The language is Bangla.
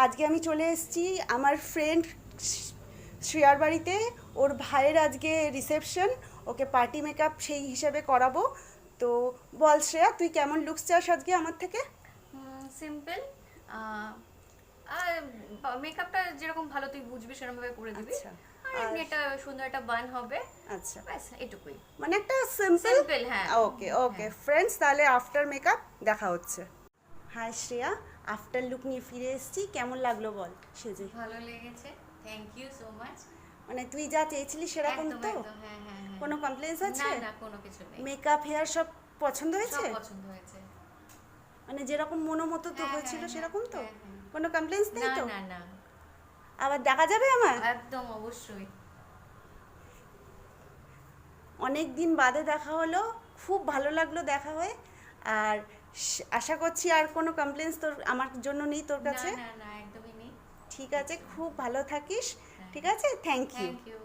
আজকে আমি চলে এসেছি আমার ফ্রেন্ড শ্রেয়ার বাড়িতে। ওর ভাইয়ের আজকে রিসেপশন, ওকে পার্টি মেকআপ সেই হিসেবে করাবো। তো বল শ্রেয়া, তুই কেমন লুকস চাস আজকে আমার থেকে? সিম্পল। আর মেকআপটা যেরকম ভালো তুই বুঝবি সেরকম ভাবে করে দিবি। আচ্ছা। আর আর এমনি একটা সুন্দর একটা বান হবে। আচ্ছা, ব্যাস এটুকুই। মানে একটা সিম্পল। সিম্পল, হ্যাঁ। ওকে ওকে হ্যাঁ। ফ্রেন্ডস, তাহলে আফটার মেকআপ দেখা হচ্ছে। হাই শ্রেয়া, আফটার লুক নিয়ে ফিরে এসেছি, কেমন লাগলো বল সেজে? ভালো লেগেছে, থ্যাংক ইউ সো মাচ। মানে তুই যা চেয়েছিলি সেরকম একদম তো? একদম, হ্যাঁ হ্যাঁ হ্যাঁ। কোনো কমপ্লেন্স না আছে? না, কোনো কিছু নেই। মেকআপ হেয়ার সব পছন্দ সব হয়েছে? পছন্দ হয়েছে। মানে যেরকম মতো তো হ্যাঁ, হয়েছিল হ্যাঁ, সেরকম তো? হ্যাঁ, হ্যাঁ। কোনো কমপ্লেন্স নেই না তো? না না, আবার দেখা যাবে আমার? একদম অবশ্যই। অনেক দিন বাদে দেখা হলো, খুব ভালো লাগলো দেখা হয়ে। আর আশা করছি আর কোনো কমপ্লেন্স তোর আমার জন্য নেই তোর না কাছে। না না, একদমই নেই। ঠিক আছে, খুব ভালো থাকিস। হ্যাঁ। ঠিক আছে, থ্যাংক ইউ। Thank you.